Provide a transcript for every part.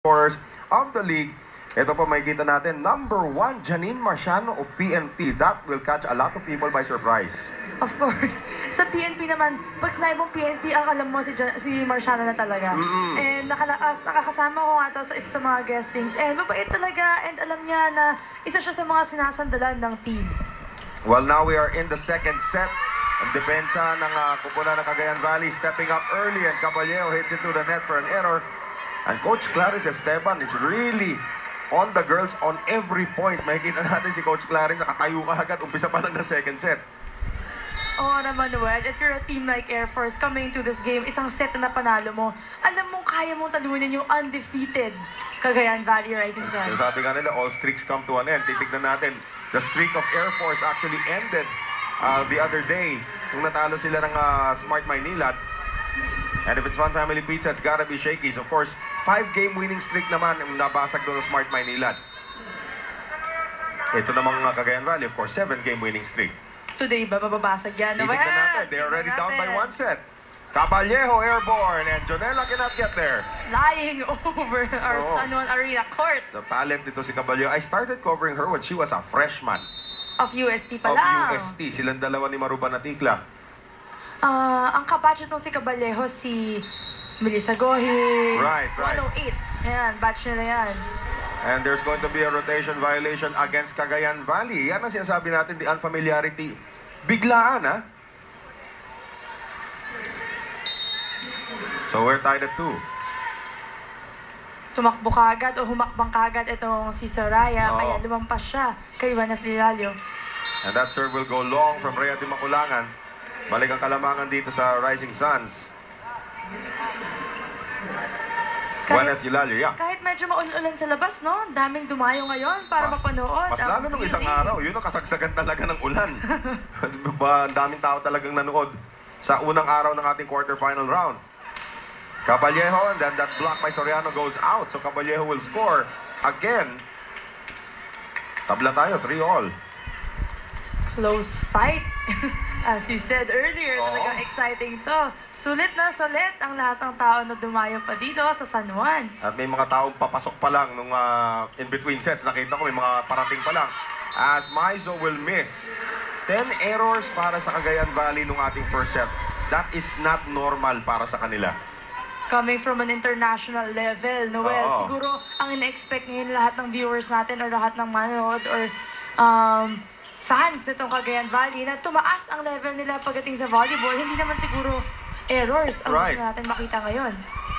scorers of the league. Ito po makikita natin, number 1, Janine Marciano of PNP. That will catch a lot of people by surprise. Of course. Sa PNP naman, pag sinabi mong PNP, ang alam mo si Marciano na talaga. And nakakasama ko nga to sa isa sa mga guestings. And mabait talaga. And alam niya na isa siya sa mga sinasandalan ng team. Well, now we are in the second set. Ang depensa ng kupunan ng Cagayan Valley stepping up early and Caballero hits into the net for an error. And Coach Clarence Esteban is really on the girls on every point. Makikita natin si Coach Clarence, nakatayo ka agad, umpisa pa lang na second set. Oo naman, Noel. If you're a team like Air Force coming to this game, isang set na panalo mo, alam mo kaya mong talunin yung undefeated Cagayan Valley Rising Suns. So sabi nga nila, all streaks come to an end. Titignan natin, the streak of Air Force actually ended the other day nung natalo sila ng Smart Maynilad. And if it's Fun Family Pizza, it's gotta be Shakey's. Of course, 5-game winning streak naman yung nabasag doon ng Smart Maynilad. Ito namang Cagayan Valley, of course, 7-game winning streak. Today ba mababasag yan? Titignan natin, they're already down by 1 set. Caballero airborne and Jonella cannot get there. Lying over our San Juan Arena court. The talent dito si Caballero. I started covering her when she was a freshman. Of UST pa lang. Of UST. Silang dalawa ni Maruba Natikla. Ang kabatch itong si Caballero, si Melissa Gohi. Right. 108. Ayan, batch nila yan. And there's going to be a rotation violation against Cagayan Valley. Yan ang sinasabi natin, the unfamiliarity. Biglaan, ha? So we're tied at 2. Tumakbo kagad o humakbang kagad itong si Soraya, kaya lumampas siya kay Juan Lilalio. And that serve will go long from Rhea de Maculangan. Balik ang kalamangan dito sa Rising Suns. Juanet Hilario, yeah. Kahit medyo maulan sa labas, no? Daming dumayo ngayon para mapanood. Mas lalo nung isang araw, yun ang kasagsagan talaga ng ulan. Daming tao talagang nanood sa unang araw ng ating quarterfinal round. Caballero, and then that block by Soriano goes out. So Caballero will score again. Tabla tayo, 3-all. Close fight. As you said earlier, talagang exciting to. Sulit na sulit ang lahat ng tao na dumayo pa dito sa San Juan. At may mga taong papasok pa lang nung in-between sets. Nakita ko may mga parating pa lang. As Maizo will miss. 10 errors para sa Cagayan Valley nung ating first set. That is not normal para sa kanila. Coming from an international level, Noel, siguro ang ina-expect ngayon lahat ng viewers natin or lahat ng manood or fans nitong Cagayan Valley na tumaas ang level nila pagdating sa volleyball. Hindi naman siguro errors ang gusto natin makita ngayon.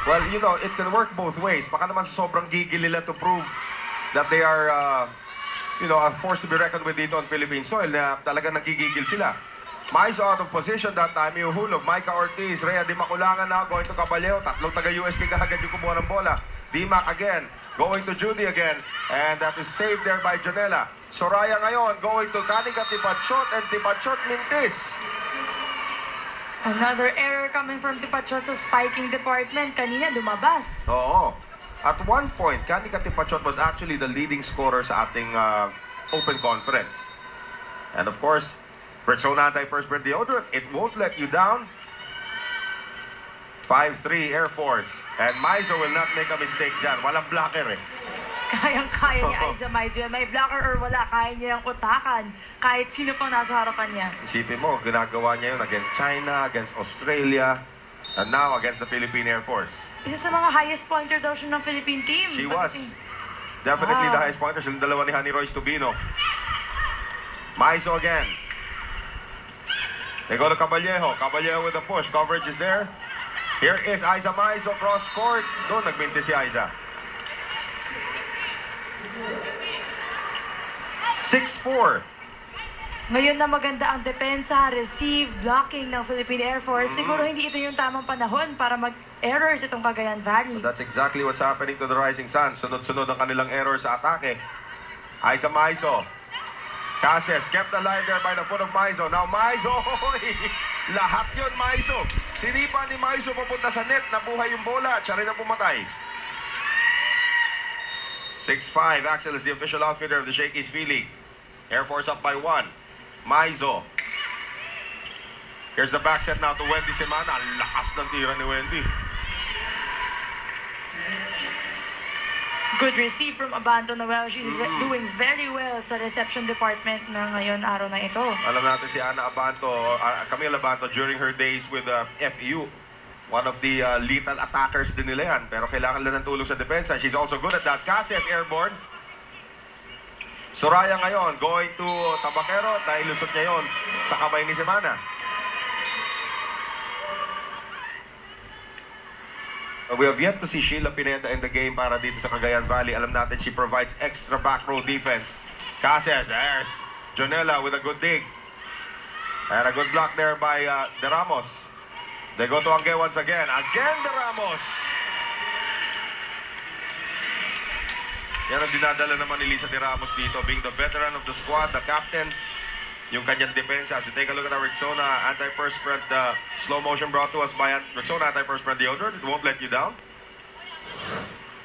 Well, you know, it can work both ways. Baka naman sobrang gigil nila to prove that they are, you know, a force to be reckoned with dito on Philippine soil na talagang nagigigil sila. Maizo out of position that time, iuhulog. Micah Ortiz, Rhea de Maculangan now going to Caballero. Tatlong taga-UST kahagad yung kumuha ng bola. Dimac again, going to Judy again. And that is saved there by Jonella. Soraya ngayon going to Kanika Tipachot and Tipachot Mintis. Another error coming from Tipachot sa spiking department. Kanina lumabas. Oo. At one point, Kanika Tipachot was actually the leading scorer sa ating open conference. And of course, Rexona anti-perspirant deodorant, it won't let you down. 5-3 Air Force. And Maizo will not make a mistake dyan. Walang blocker eh. Kayang-kaya niya Aiza Maizo yan. May blocker or wala, kaya niya yung utakan. Kahit sino pang nasa harapan niya. Isipin mo, ginagawa niya yun against China, against Australia, and now against the Philippine Air Force. Isa sa mga highest pointer daw siya ng Philippine team. She was. Definitely the highest pointer. Silang dalawa ni Honey Royce Tubino. Maizo again. They go to Caballero. Caballero with a push. Coverage is there. Here is Aiza Maizo cross court. Doon nagminti si Aiza. 6-4. Ngayon na maganda ang depensa, receive, blocking ng Philippine Air Force. Siguro hindi ito yung tamang panahon para mag-errors itong Cagayan Valley. So that's exactly what's happening to the Rising Suns. Sunod-sunod ang kanilang errors sa atake. Aiza Maizo. Cases kept alive there by the foot of Maizo. Now Maizo, lahat yun Maizo. Sinipa ni Maizo papunta sa net, nabuhay yung bola at siya rin ang pumatay. 6-5, Axel is the official outfitter of the Shakey's V-League. Air Force up by 1. Maizo. Here's the back set now to Wendy Semana. Ang lakas ng tira ni Wendy. Good receive from Abanto Noel. She's doing very well sa reception department na ngayon araw na ito. Alam natin si Ana Abanto, Camille Abanto, during her days with FEU. One of the lethal attackers din nila yan. Pero kailangan lang ng tulong sa depensa. She's also good at that. Cases airborne. Soraya ngayon, going to Tabaquero. Dahil lusot niya yon sa kamay ni Semana. We have yet to see Sheila Pineda in the game para dito sa Cagayan Valley. Alam natin she provides extra back row defense. Cases, there's Jonella with a good dig. And a good block there by De Ramos. They go to Angge once again. Again, De Ramos. Yan ang dinadala naman ni Lisa De Ramos dito. Being the veteran of the squad, the captain, yung kanyang depensa. As we take a look at our Rexona anti-perspirant slow motion brought to us by Rexona anti-perspirant deodorant. It won't let you down.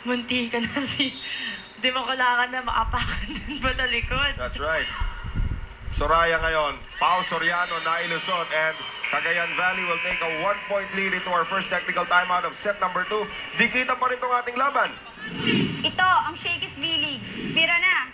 Munti ka na di mo kailangan na maapakan dun pa sa likod. That's right. Soraya ngayon. Pao Soriano na ilusot and Cagayan Valley will take a 1-point lead into our first technical timeout of set number 2. Di kita pa rin itong ating laban. Ito ang Shakey's V-League. Bira na!